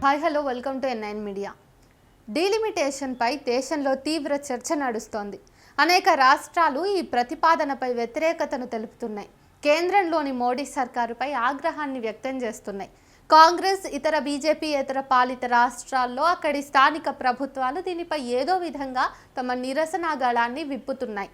Hi hello welcome to N9 media. డీలిమిటేషన్పై దేశంలో తీవ్ర చర్చ నడుస్తోంది. అనేక రాష్ట్రాలు ఈ ప్రతిపాదనపై వ్యతిరేకతను తెలుపుతున్నాయి. కేంద్రంలోని మోడీ సర్కారుపై ఆగ్రహాన్ని వ్యక్తం చేస్తున్నాయి. కాంగ్రెస్, ఇతర బీజేపీయేతర పాలిత రాష్ట్రాల్లో అక్కడి స్థానిక ప్రభుత్వాలు దీనిపై ఏదో విధంగా తమ నిరసన గళాన్ని విప్పుతున్నాయి.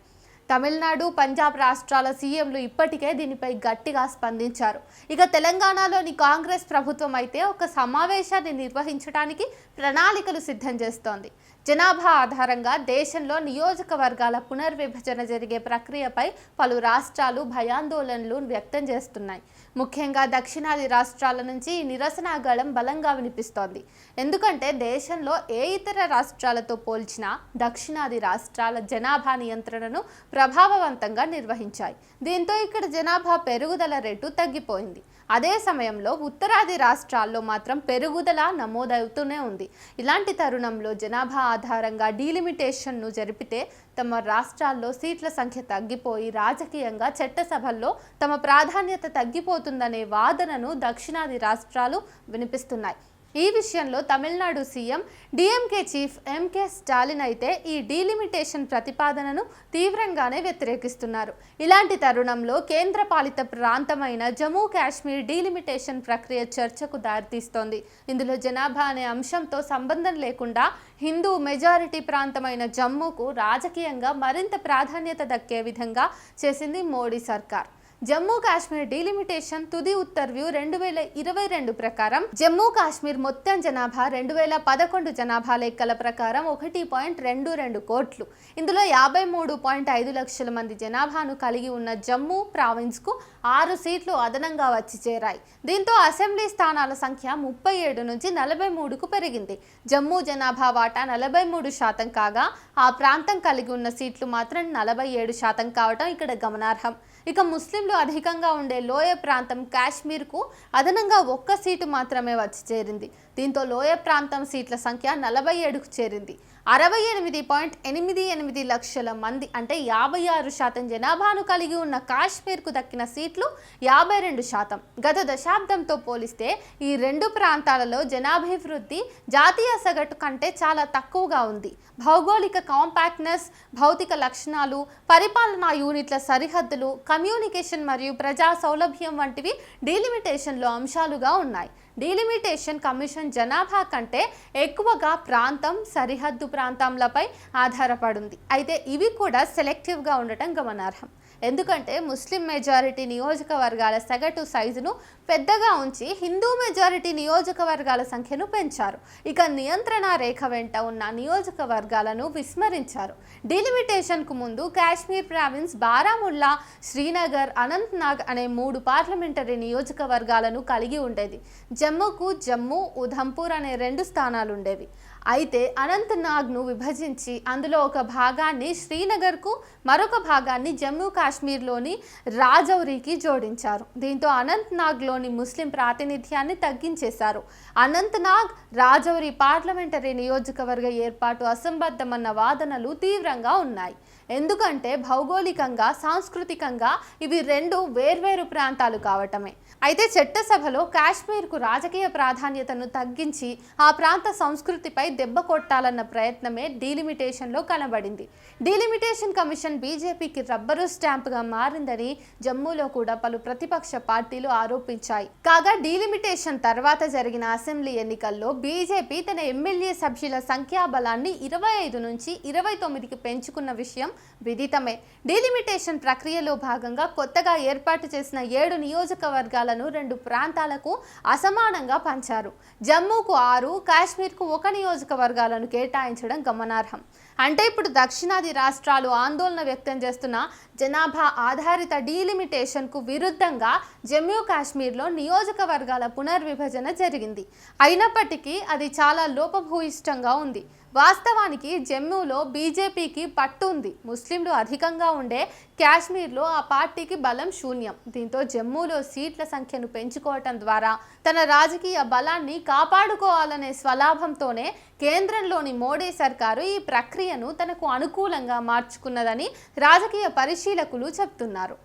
తమిళనాడు, పంజాబ్ రాష్ట్రాల సీఎంలు ఇప్పటికే దీనిపై గట్టిగా స్పందించారు. ఇక తెలంగాణలోని కాంగ్రెస్ ప్రభుత్వం అయితే ఒక సమావేశాన్ని నిర్వహించడానికి ప్రణాళికలు సిద్ధం చేస్తోంది. జనాభా ఆధారంగా దేశంలో నియోజకవర్గాల పునర్విభజన జరిగే ప్రక్రియపై పలు రాష్ట్రాలు భయాందోళనలు వ్యక్తం చేస్తున్నాయి. ముఖ్యంగా దక్షిణాది రాష్ట్రాల నుంచి ఈ నిరసన గళం బలంగా వినిపిస్తోంది. ఎందుకంటే దేశంలో ఏ ఇతర రాష్ట్రాలతో పోల్చినా దక్షిణాది రాష్ట్రాల జనాభా నియంత్రణను ప్రభావవంతంగా నిర్వహించాయి. దీంతో ఇక్కడ జనాభా పెరుగుదల రేటు తగ్గిపోయింది. అదే సమయంలో ఉత్తరాది రాష్ట్రాల్లో మాత్రం పెరుగుదల నమోదవుతూనే ఉంది. ఇలాంటి తరుణంలో జనాభా ఆధారంగా డీలిమిటేషన్ను జరిపితే తమ రాష్ట్రాల్లో సీట్ల సంఖ్య తగ్గిపోయి రాజకీయంగా చట్టసభల్లో తమ ప్రాధాన్యత తగ్గిపోతుందనే వాదనను దక్షిణాది రాష్ట్రాలు వినిపిస్తున్నాయి. ఈ విషయంలో Tamil Nadu CM DMK chief MK Stalin అయితే ఈ డీలిమిటేషన్ ప్రతిపాదనను తీవ్రంగానే వ్యతిరేకిస్తున్నారు. ఇలాంటి తరుణంలో కేంద్రపాలిత ప్రాంతమైన జమ్మూ కాశ్మీర్ డీలిమిటేషన్ ప్రక్రియ చర్చకు దారితీస్తోంది. ఇందులో జనాభా అనే అంశంతో సంబంధం లేకుండా హిందూ మెజారిటీ ప్రాంతమైన జమ్మూకు రాజకీయంగా మరింత ప్రాధాన్యత దక్కే విధంగా చేసింది మోడీ సర్కార్. జమ్మూ కాశ్మీర్ డీలిమిటేషన్ తుది ఉత్తర్వు 2022 ప్రకారం జమ్మూ కాశ్మీర్ మొత్తం జనాభా 2011 జనాభా లెక్కల ప్రకారం 1.22 కోట్లు. ఇందులో 53.5 లక్షల మంది జనాభాను కలిగి ఉన్న జమ్మూ ప్రావిన్స్కు 6 సీట్లు అదనంగా వచ్చి చేరాయి. దీంతో అసెంబ్లీ స్థానాల సంఖ్య 37 నుంచి 43కు పెరిగింది. జమ్మూ జనాభా వాటా 43% కాగా ఆ ప్రాంతం కలిగి ఉన్న సీట్లు మాత్రం 47% కావడం ఇక్కడ గమనార్హం. ఇక ముస్లింలు అధికంగా ఉండే లోయ ప్రాంతం కాశ్మీర్కు అదనంగా 1 సీటు మాత్రమే వచ్చి చేరింది. దీంతో లోయ ప్రాంతం సీట్ల సంఖ్య 47కు చేరింది. 68.88 లక్షల మంది అంటే 56% జనాభాను కలిగి ఉన్న కాశ్మీర్కు దక్కిన సీట్లు 52%. గత దశాబ్దంతో పోలిస్తే ఈ రెండు ప్రాంతాలలో జనాభివృద్ధి జాతీయ సగటు కంటే చాలా తక్కువగా ఉంది. భౌగోళిక కాంపాక్ట్నెస్, భౌతిక లక్షణాలు, పరిపాలనా యూనిట్ల సరిహద్దులు, కమ్యూనికేషన్ మరియు ప్రజా సౌలభ్యం వంటివి డీలిమిటేషన్లో అంశాలుగా ఉన్నాయి. డీలిమిటేషన్ కమిషన్ జనాభా కంటే ఎక్కువగా ప్రాంతం, సరిహద్దు ప్రాంతాలపై ఆధారపడింది. అయితే ఇవి కూడా సెలెక్టివ్గా ఉండటం గమనార్హం. ఎందుకంటే ముస్లిం మెజారిటీ నియోజకవర్గాల సగటు సైజును పెద్దగా ఉంచి హిందూ మెజారిటీ నియోజకవర్గాల సంఖ్యను పెంచారు. ఇక నియంత్రణ రేఖ వెంట ఉన్న నియోజకవర్గాలను విస్మరించారు. డీలిమిటేషన్కు ముందు కాశ్మీర్ ప్రావిన్స్ బారాముల్లా, శ్రీనగర్, అనంతనాగ్ అనే 3 పార్లమెంటరీ నియోజకవర్గాలను కలిగి ఉండేది. జమ్మూకు జమ్మూ, ఉధంపూర్ అనే 2 స్థానాలు ఉండేవి. అయితే అనంతనాగ్ను విభజించి అందులో ఒక భాగాన్ని శ్రీనగర్కు, మరొక భాగాన్ని జమ్మూ కాశ్మీర్లోని రాజౌరికి జోడించారు. దీంతో అనంతనాగ్లోని ముస్లిం ప్రాతినిధ్యాన్ని తగ్గించేశారు. అనంతనాగ్, రాజౌరి పార్లమెంటరీ నియోజకవర్గ ఏర్పాటు అసంబద్ధమన్న వాదనలు తీవ్రంగా ఉన్నాయి. ఎందుకంటే భౌగోళికంగా, సాంస్కృతికంగా ఇవి 2 వేర్వేరు ప్రాంతాలు కావటమే. అయితే చట్టసభలో కాశ్మీర్కు రాజకీయ ప్రాధాన్యతను తగ్గించి ఆ ప్రాంత సంస్కృతిపై దెబ్బ కొట్టాలన్న ప్రయత్నమే డీలిమిటేషన్లో కనబడింది. డీలిమిటేషన్ కమిషన్ బీజేపీకి రబ్బరు స్టాంపుగా మారిందని జమ్మూలో కూడా పలు ప్రతిపక్ష పార్టీలు ఆరోపించాయి. కాగా డీలిమిటేషన్ తర్వాత జరిగిన అసెంబ్లీ ఎన్నికల్లో బీజేపీ తన ఎమ్మెల్యే సభ్యుల సంఖ్యాబలాన్ని 25 నుంచి 29కి పెంచుకున్న విషయం విదితమే. డీలిమిటేషన్ ప్రక్రియలో భాగంగా కొత్తగా ఏర్పాటు చేసిన 7 నియోజకవర్గాలను 2 ప్రాంతాలకు అసమానంగా పంచారు. జమ్మూకు 6, కాశ్మీర్కు 1 నియోజకవర్గాలను కేటాయించడం గమనార్హం. అంటే ఇప్పుడు దక్షిణాది రాష్ట్రాలు ఆందోళన వ్యక్తం చేస్తున్న జనాభా ఆధారిత డీలిమిటేషన్కు విరుద్ధంగా జమ్మూ కాశ్మీర్లో నియోజకవర్గాల పునర్విభజన జరిగింది. అయినప్పటికీ అది చాలా లోపభూయిష్టంగా ఉంది. వాస్తవానికి జమ్మూలో బీజేపీకి పట్టు ఉంది. ముస్లింలు అధికంగా ఉండే కాశ్మీర్లో ఆ పార్టీకి బలం శూన్యం. దీంతో జమ్మూలో సీట్ల సంఖ్యను పెంచుకోవటం ద్వారా తన రాజకీయ బలాన్ని కాపాడుకోవాలనే స్వలాభంతోనే కేంద్రంలోని మోడీ సర్కారు ఈ ప్రక్రియను తనకు అనుకూలంగా మార్చుకున్నదని రాజకీయ పరిశీలకులు చెప్తున్నారు.